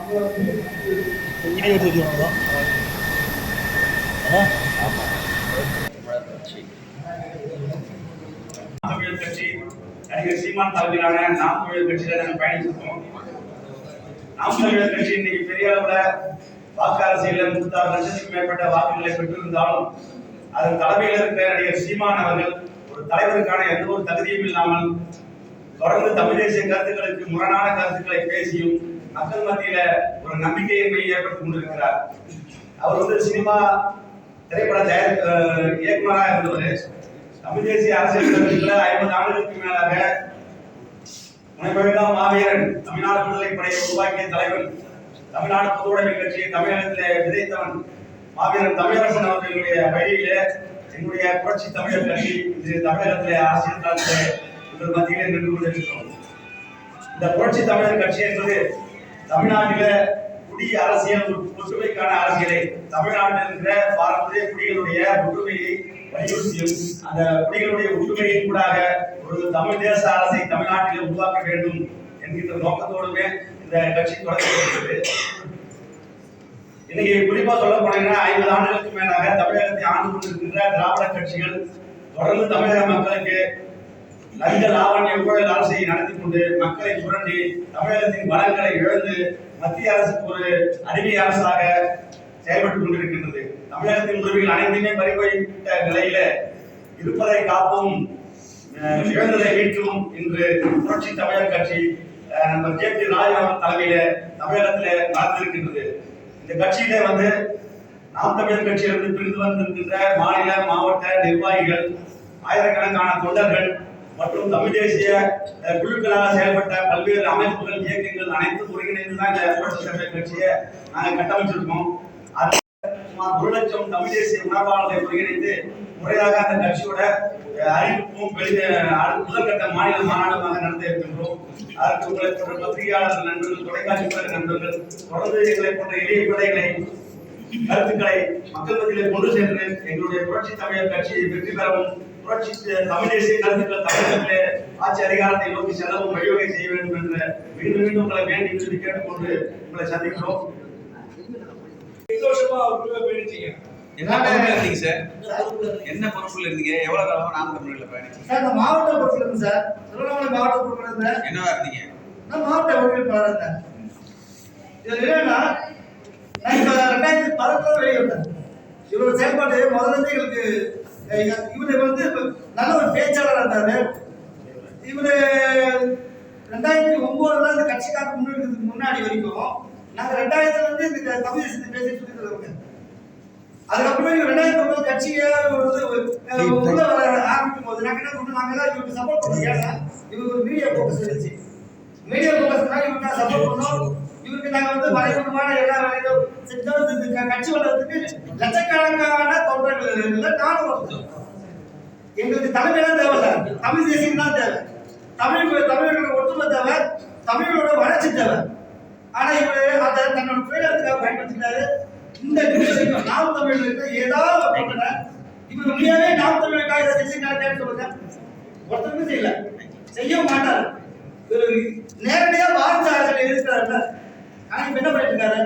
Video எடுத்துக்கலாம். தமிழர் கட்சி நடிகர் சீமான் தலைமையிலான நாம் தமிழர் கட்சியில நாங்கள் பயணிச்சிருக்கோம். நாம் தமிழர் கட்சி இன்னைக்கு பெரிய அளவுல வாக்கு அரசியலில் 36 லட்சத்துக்கும் மேற்பட்ட வாக்குகளை பெற்றிருந்தாலும் அதன் தலைமையில் இருக்கிற நடிகர் சீமான் அவர்கள் ஒரு தலைவருக்கான எந்த ஒரு தகுதியும் இல்லாமல் தொடர்ந்து தமிழ் தேசிய கருத்துக்களுக்கு முரணான கருத்துக்களை பேசியும் மக்கள் மத்தியில ஒரு நம்பிக்கையின்மை ஏற்படுத்திக் கொண்டிருக்கிறார். அவர் சினிமா திரைப்பட இயக்குநராக இருந்தவர். தமிழ் தேசிய அரசியல் கருத்துக்களை 50 ஆண்டுகளுக்கு மேலாக முனைப்பெல்லாம் மாவீரன், தமிழ்நாடு விடுதலை படையை உருவாக்கிய தலைவன், தமிழ்நாடு பொதுவுடைமை கட்சியை தமிழகத்திலே விதைத்தவன் மாவீரன் தமிழரசன் அவர்களுடைய வழியிலே என்னுடைய புரட்சி தமிழர் கட்சி இது தமிழகத்திலே அரசியல் களத்திலே உங்கள் மத்தியிலே நின்று கொண்டிருக்கிறோம். இந்த புரட்சி தமிழர் கட்சி என்பது தமிழ்நாட்டில குடி அரசியல் ஒற்றுமைக்கான அரசியலை தமிழ்நாட்டில் இருக்கிற பாரம்பரிய குடிகளுடைய ஒற்றுமையை வலியுறுத்தியும் அந்த குடிகளுடைய ஒற்றுமையின் கூடாக ஒரு தமிழ் தேச அரசை தமிழ்நாட்டில் உருவாக்க வேண்டும் என்கின்ற நோக்கத்தோடுமே இந்த கட்சி தொடங்கப்பட்டது. இன்னைக்கு குறிப்பா சொல்ல போனீங்கன்னா 50 ஆண்டுகளுக்கு மேலாக தமிழகத்தை ஆண்டு கொண்டிருக்கின்ற திராவிட கட்சிகள் தொடர்ந்து தமிழக மக்களுக்கு லஞ்ச லாவண்ய ஊழல் அரசை நடத்தி கொண்டு மக்களை சுரண்டி தமிழகத்தின் வளங்களை இழந்து மத்திய அரசுக்கு ஒரு அடிமை அரசாக செயல்பட்டுக் கொண்டிருக்கின்றது. தமிழகத்தின் உரிமைகள் அனைத்துமே பறிபோய்விட்ட நிலையில இருப்பதை காப்போம், இழந்ததை மீட்கவும் இன்று புரட்சி தமிழர் கட்சி நம்ம ஜே.பி. ராஜன் தலைமையில தமிழகத்திலே நடந்திருக்கின்றது. இந்த கட்சியில நாம் தமிழர் கட்சியிலிருந்து பிரிந்து வந்திருக்கின்ற மாநில மாவட்ட நிர்வாகிகள், ஆயிரக்கணக்கான தொண்டர்கள் மற்றும் தமிழ் தேசிய குழுக்களாக செயல்பட்ட பல்வேறு அமைப்புகள், இயக்கங்கள் அனைத்தும் ஒருங்கிணைந்துதான் இந்த புரட்சி தமிழர் கட்சியை நாங்கள் கட்டமைச்சிருக்கோம். சுமார் 1 லட்சம் தமிழ் தேசிய உணர்வாளர்களை ஒருங்கிணைந்து முறையாக அந்த கட்சியோட அறிவிப்பும் முதற்கட்ட மாநில மாநாடுமாக நடத்த இருக்கின்றோம். அதற்கு உங்களை போன்ற பத்திரிகையாளர்கள் நண்பர்கள், தொலைக்காட்சி நண்பர்கள் தொடர்ந்து எங்களை போன்ற எளிய பிள்ளைகளை கருத்துக்களை மக்கள் மத்தியிலே கொண்டு சென்று எங்களுடைய புரட்சி தமிழர் கட்சியை வெற்றி பெறவும், புரட்சி தமிழ் தேசிய கருத்துக்கள் தமிழகத்திலே ஆட்சி அதிகாரத்தை நோக்கி செல்லவும் வழிவகை செய்ய வேண்டும் என்று மீண்டும் மீண்டும் உங்களை வேண்டி சொல்லி கேட்டுக்கொண்டு உங்களை சந்திக்கிறோம். என்ன பொறுப்புல இருந்தீங்க சார்? என்ன பொறுப்புல இருந்தீங்க? எவ்வளவு காலமா நாம் தமிழ்ல பயணிச்சீங்க? சார் நான் மாவட்ட பொறுப்புல இருந்தேன் சார். திருவண்ணாமலை மாவட்ட பொறுப்புல இருந்தேன். என்னவா இருந்தீங்க? நான் மாவட்ட பொறுப்பாளரா இருந்தேன். இது என்னன்னா நான் 2010 வெளியே வந்தேன். இவரோட செயல்பாடு முதல்ல இருந்து எங்களுக்கு இவரு நல்ல ஒரு பேச்சாளராக இருந்தாரு. இவரு 2009 இந்த கட்சிக்காக முன்னெடுக்கிறதுக்கு முன்னாடி வரைக்கும் நாங்க 2000 இந்த தமிழ் தேசத்தை பேசிட்டு இருக்கிறவங்க. அதுக்கப்புறம் 2009 கட்சியை உள்ள வர ஆரம்பிக்கும் போது நாங்க என்ன பண்ணோம், நாங்க தான் இவருக்கு சப்போர்ட் பண்ணோம். ஏன்னா இவருக்கு ஒரு மீடியா போக்கஸ் இருந்துச்சு. மீடியா போக்கஸ்னால இவருக்கு சப்போர்ட் பண்ணோம். இவருக்கு நாங்க மறைமுகமான எல்லா வேலைகளும் செஞ்சோம். இந்த கட்சி வளர்றதுக்கு லட்சக்கணக்கான தொண்டர்கள் நானும் வளர்த்தோம். எங்களுக்கு தலைமையெல்லாம் தேவையில்ல, தமிழ் தேசியம் தான் தேவை, தமிழர்களோட ஒற்றுமை தேவை, தமிழோட வளர்ச்சி தேவை. ஆனா இவர் அதை தன்னோட சுயநலத்துக்காக பயன்படுத்திட்டாரு. இந்த நிமிஷம் நாம் தமிழர்களுக்கு ஏதாவது அப்படின்னா இவர் உண்மையாவே நாம் தமிழுக்காக செஞ்சுட்டாருன்னு சொல்லுங்க. ஒருத்தருக்கும் செய்யல, செய்யவும் மாட்டாரு. இவர் நேரடியா வாழ்ந்த இருக்கிறாருல்ல. ஆனா இப்ப என்ன பண்ணிட்டு இருக்காரு?